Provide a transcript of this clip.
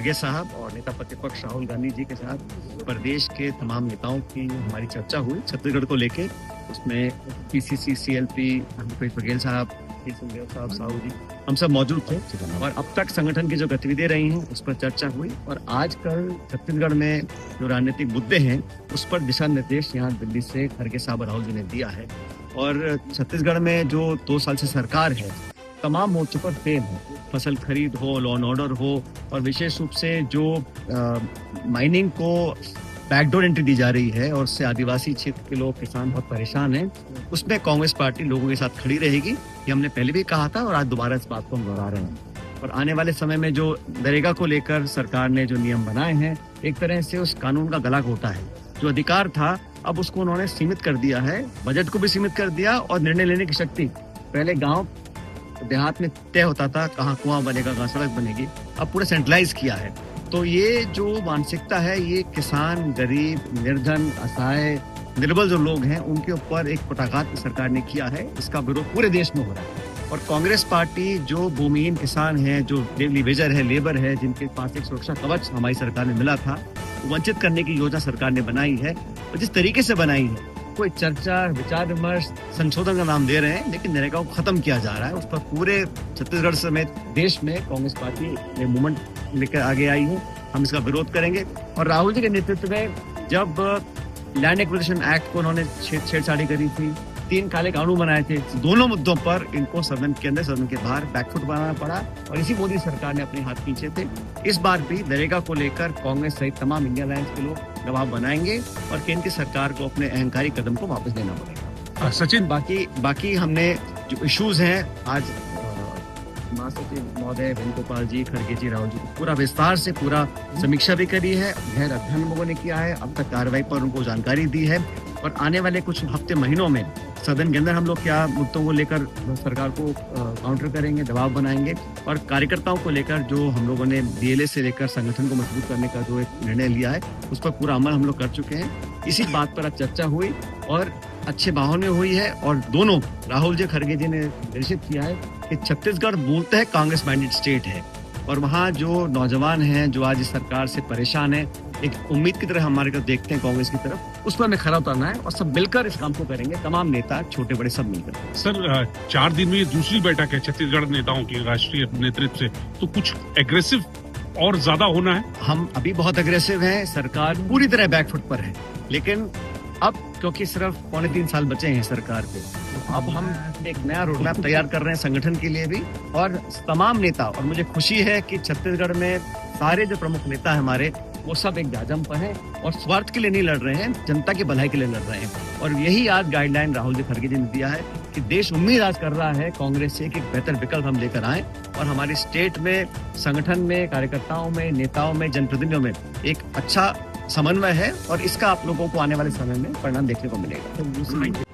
खड़गे साहब और नेता प्रतिपक्ष राहुल गांधी जी के साथ प्रदेश के तमाम नेताओं की हमारी चर्चा हुई छत्तीसगढ़ को लेके। उसमें पीसीसी, सीएलपी, भूपेश बघेल साहब, सिंहदेव साहब, साहू जी, हम सब मौजूद थे और अब तक संगठन की जो गतिविधियां रही हैं उस पर चर्चा हुई। और आज कल छत्तीसगढ़ में जो राजनीतिक मुद्दे हैं उस पर दिशा निर्देश यहाँ दिल्ली से खड़गे साहब और राहुल जी ने दिया है। और छत्तीसगढ़ में जो 2 साल से सरकार है तमाम मोर्चों पर फेल है, फसल खरीद हो, लॉ एंड ऑर्डर हो, और विशेष रूप से जो माइनिंग को बैकडोर एंट्री दी जा रही है और उससे आदिवासी क्षेत्र के लोग, किसान बहुत परेशान हैं, उसमें कांग्रेस पार्टी लोगों के साथ खड़ी रहेगी। ये हमने पहले भी कहा था और आज दोबारा इस बात को हम दोहरा रहे हैं। और आने वाले समय में जो नरेगा को लेकर सरकार ने जो नियम बनाए हैं, एक तरह से उस कानून का गला घोटा है। जो अधिकार था अब उसको उन्होंने सीमित कर दिया है, बजट को भी सीमित कर दिया और निर्णय लेने की शक्ति। पहले गाँव देहात में तय होता था कहाँ कुआं बनेगा, कहाँ सड़क बनेगी, अब पूरा सेंट्रलाइज किया है। तो ये जो मानसिकता है ये किसान, गरीब, निर्धन, असहाय, निर्बल जो लोग हैं उनके ऊपर एक कुटाघात सरकार ने किया है। इसका विरोध पूरे देश में हो रहा है। और कांग्रेस पार्टी जो भूमिहीन किसान हैं, जो लेबर है, जिनके पास एक सुरक्षा कवच हमारी सरकार ने मिला था, वंचित करने की योजना सरकार ने बनाई है। और जिस तरीके से बनाई है, कोई चर्चा, विचार विमर्श, संशोधन का नाम दे रहे हैं, लेकिन नरेगा को खत्म किया जा रहा है। उस पर पूरे छत्तीसगढ़ समेत देश में कांग्रेस पार्टी ने मूवमेंट लेकर आगे आई है। हम इसका विरोध करेंगे। और राहुल जी के नेतृत्व में जब लैंड एक्विजिशन एक्ट को उन्होंने छेड़छाड़ी करी थी, 3 काले कानून बनाए थे, दोनों मुद्दों पर इनको सदन के अंदर, सदन के बाहर बैकफुट बनाना पड़ा और इसी मोदी सरकार ने अपने हाथ खींचे थे। इस बार भी नरेगा को लेकर कांग्रेस सहित तमाम इंडिया अलायंस के लोग दबाव बनाएंगे और केंद्र की सरकार को अपने अहंकारी कदम को वापस लेना पड़ेगा। सचिन, बाकी हमने जो इश्यूज हैं आज महासचिव महोदय वेणुगोपाल जी, खड़गे जी, राहुल जी पूरा विस्तार से पूरा समीक्षा भी करी है, गहन अध्ययन लोगों ने किया है, अब तक कार्रवाई पर उनको जानकारी दी है। और आने वाले कुछ हफ्ते महीनों में सदन के अंदर हम लोग क्या मुद्दों को लेकर सरकार को काउंटर करेंगे, दबाव बनाएंगे। और कार्यकर्ताओं को लेकर जो हम लोगों ने डीएलए से लेकर संगठन को मजबूत करने का जो एक निर्णय लिया है उस पर पूरा अमल हम लोग कर चुके हैं। इसी बात पर अब चर्चा हुई और अच्छे माहौल में हुई है। और दोनों राहुल जी, खड़गे जी ने निर्देशित किया है कि छत्तीसगढ़ बोलते हैं कांग्रेस मैंडेट स्टेट है और वहाँ जो नौजवान हैं जो आज इस सरकार से परेशान है, एक उम्मीद की तरह हमारे को देखते हैं कांग्रेस की तरफ, उस पर हमें खरा उतरना है और सब मिलकर इस काम को करेंगे, तमाम नेता, छोटे बड़े सब मिलकर। सर, 4 दिन में ये दूसरी बैठक है छत्तीसगढ़ नेताओं की राष्ट्रीय नेतृत्व से, तो कुछ एग्रेसिव और ज्यादा होना है। हम अभी बहुत एग्रेसिव हैं, सरकार पूरी तरह बैकफुट पर है, लेकिन अब क्योंकि सिर्फ 3.25 साल बचे हैं सरकार पे, तो अब हम एक नया रोड मैप तैयार कर रहे हैं संगठन के लिए भी और तमाम नेता। और मुझे खुशी है कि छत्तीसगढ़ में सारे जो प्रमुख नेता हैं हमारे, वो सब एक जाजम पर हैं और स्वार्थ के लिए नहीं लड़ रहे हैं, जनता की भलाई के लिए लड़ रहे हैं। और यही आज गाइडलाइन राहुल जी, खड़गे जी ने दिया है कि देश उम्मीद आज कर रहा है कांग्रेस से कि एक बेहतर विकल्प हम लेकर आए और हमारी स्टेट में, संगठन में, कार्यकर्ताओं में, नेताओं में, जनप्रतिनिधियों में एक अच्छा समन्वय है और इसका आप लोगों को आने वाले समय में परिणाम देखने को मिलेगा।